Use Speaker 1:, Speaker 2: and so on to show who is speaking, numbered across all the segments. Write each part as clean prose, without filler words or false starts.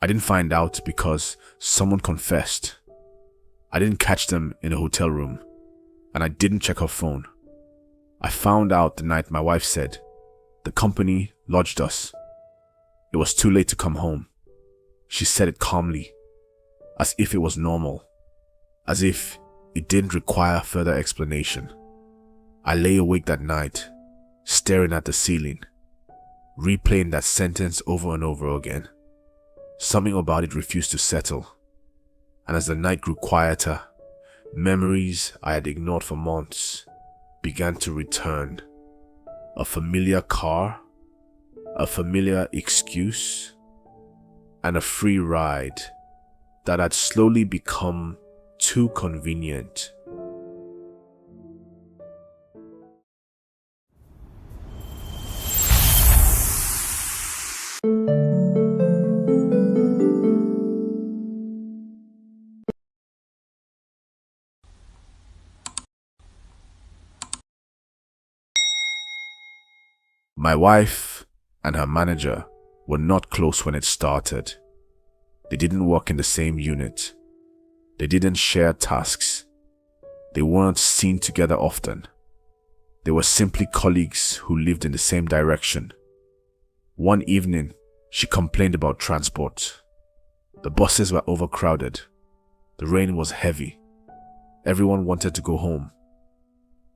Speaker 1: I didn't find out because someone confessed. I didn't catch them in a hotel room, and I didn't check her phone. I found out the night my wife said the company lodged us. It was too late to come home. She said it calmly, as if it was normal, as if it didn't require further explanation. I lay awake that night, staring at the ceiling, replaying that sentence over and over again. Something about it refused to settle, and as the night grew quieter, memories I had ignored for months began to return. A familiar car, a familiar excuse, and a free ride that had slowly become too convenient. My wife and her manager were not close when it started. They didn't work in the same unit. They didn't share tasks. They weren't seen together often. They were simply colleagues who lived in the same direction. One evening, she complained about transport. The buses were overcrowded. The rain was heavy. Everyone wanted to go home.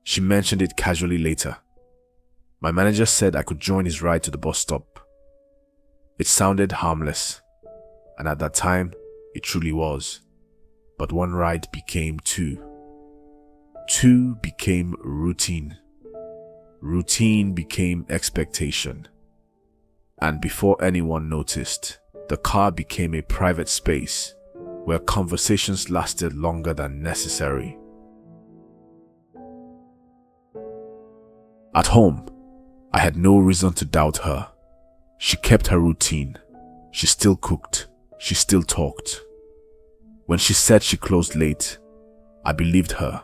Speaker 1: She mentioned it casually later. My manager said I could join his ride to the bus stop. It sounded harmless, and at that time, it truly was. But one ride became two. Two became routine. Routine became expectation. And before anyone noticed, the car became a private space where conversations lasted longer than necessary. At home, I had no reason to doubt her. She kept her routine. She still cooked. She still talked. When she said she closed late, I believed her.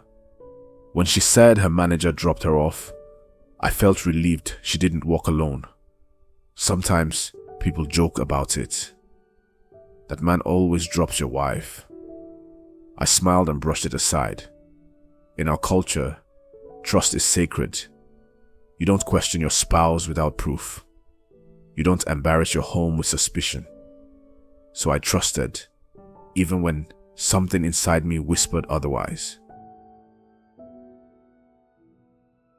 Speaker 1: When she said her manager dropped her off, I felt relieved she didn't walk alone. Sometimes people joke about it. That man always drops your wife. I smiled and brushed it aside. In our culture, trust is sacred. You don't question your spouse without proof. You don't embarrass your home with suspicion. So I trusted, even when something inside me whispered otherwise.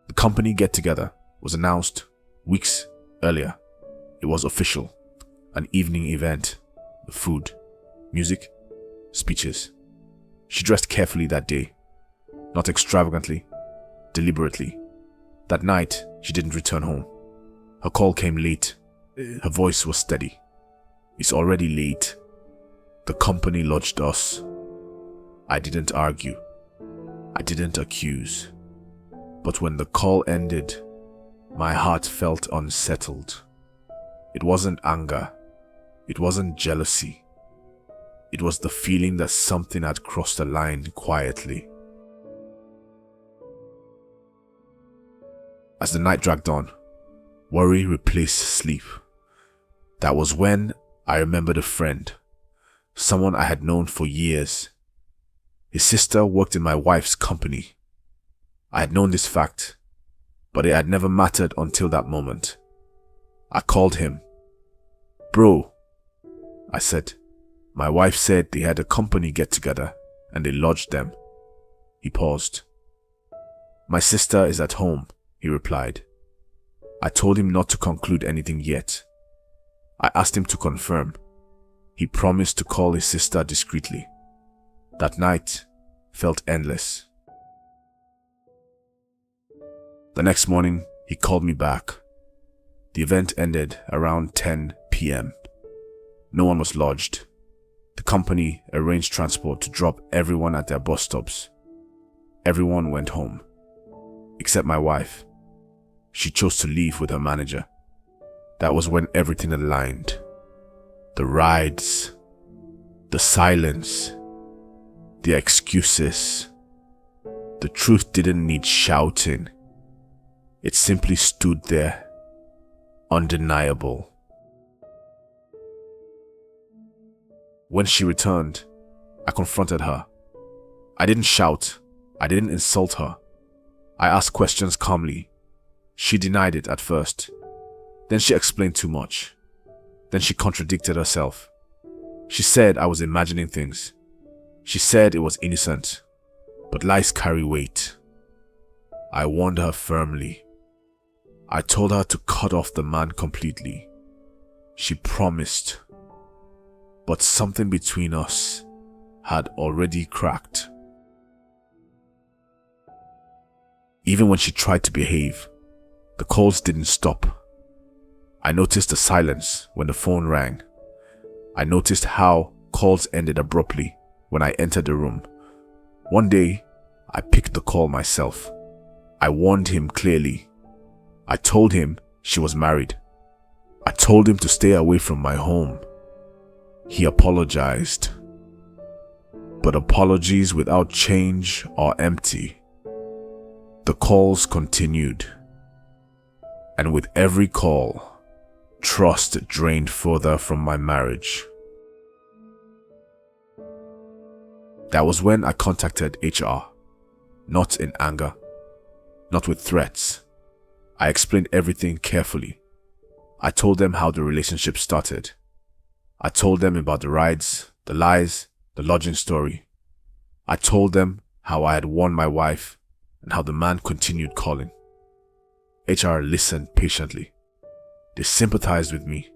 Speaker 1: The company get-together was announced weeks earlier. It was official, an evening event, the food, music, speeches. She dressed carefully that day, not extravagantly, deliberately. That night, she didn't return home. Her call came late. Her voice was steady. It's already late. The company lodged us. I didn't argue. I didn't accuse. But when the call ended, my heart felt unsettled. It wasn't anger. It wasn't jealousy. It was the feeling that something had crossed the line quietly. As the night dragged on, worry replaced sleep. That was when I remembered a friend, someone I had known for years. His sister worked in my wife's company. I had known this fact, but it had never mattered until that moment. I called him. "Bro," I said, "my wife said they had a company get-together and they lodged them." He paused. "My sister is at home," he replied. I told him not to conclude anything yet. I asked him to confirm. He promised to call his sister discreetly. That night felt endless. The next morning, he called me back. The event ended around 10 p.m. No one was lodged. The company arranged transport to drop everyone at their bus stops. Everyone went home, except my wife. She chose to leave with her manager. That was when everything aligned. The rides, the silence, the excuses. The truth didn't need shouting. It simply stood there, undeniable. When she returned, I confronted her. I didn't shout. I didn't insult her. I asked questions calmly. She denied it at first. Then she explained too much. Then she contradicted herself. She said I was imagining things. She said it was innocent. But lies carry weight. I warned her firmly. I told her to cut off the man completely. She promised. But something between us had already cracked. Even when she tried to behave, the calls didn't stop. I noticed the silence when the phone rang. I noticed how calls ended abruptly when I entered the room. One day, I picked the call myself. I warned him clearly. I told him she was married. I told him to stay away from my home. He apologized. But apologies without change are empty. The calls continued. And with every call, trust drained further from my marriage. That was when I contacted HR. Not in anger. Not with threats. I explained everything carefully. I told them how the relationship started. I told them about the rides, the lies, the lodging story. I told them how I had warned my wife and how the man continued calling. HR listened patiently. They sympathized with me.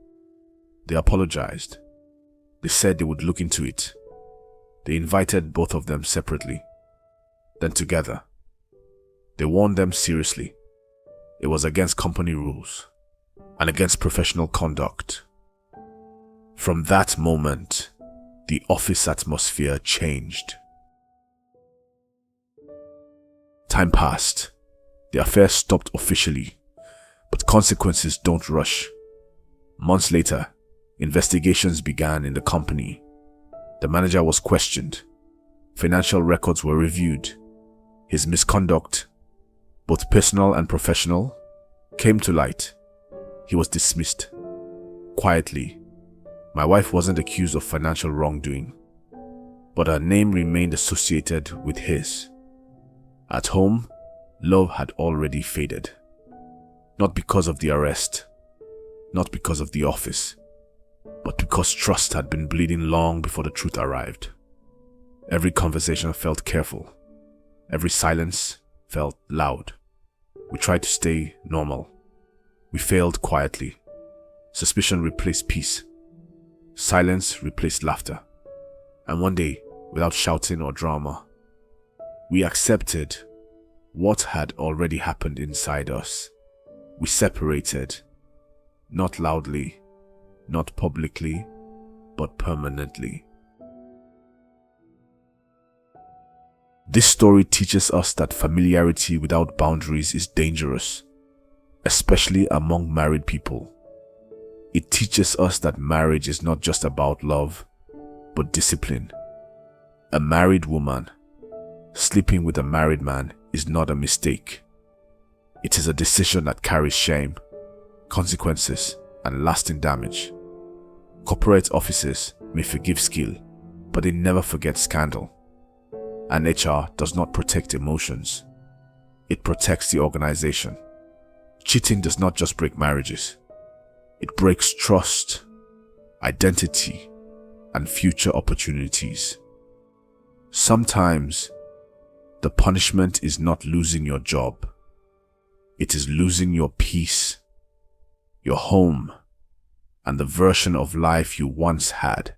Speaker 1: They apologized. They said they would look into it. They invited both of them separately, then together. They warned them seriously. It was against company rules and against professional conduct. From that moment, the office atmosphere changed. Time passed. The affair stopped officially, but consequences don't rush. Months later, investigations began in the company. The manager was questioned. Financial records were reviewed. His misconduct, both personal and professional, came to light. He was dismissed. Quietly, my wife wasn't accused of financial wrongdoing, but her name remained associated with his. At home, love had already faded. Not because of the arrest, not because of the office, but because trust had been bleeding long before the truth arrived. Every conversation felt careful. Every silence felt loud. We tried to stay normal. We failed quietly. Suspicion replaced peace. Silence replaced laughter. And one day, without shouting or drama, we accepted what had already happened inside us. We separated, not loudly, not publicly, but permanently. This story teaches us that familiarity without boundaries is dangerous, especially among married people. It teaches us that marriage is not just about love, but discipline. A married woman sleeping with a married man is not a mistake. It is a decision that carries shame, consequences, and lasting damage. Corporate offices may forgive skill, but they never forget scandal. And HR does not protect emotions. It protects the organization. Cheating does not just break marriages. It breaks trust, identity, and future opportunities. Sometimes, the punishment is not losing your job. It is losing your peace, your home, and the version of life you once had.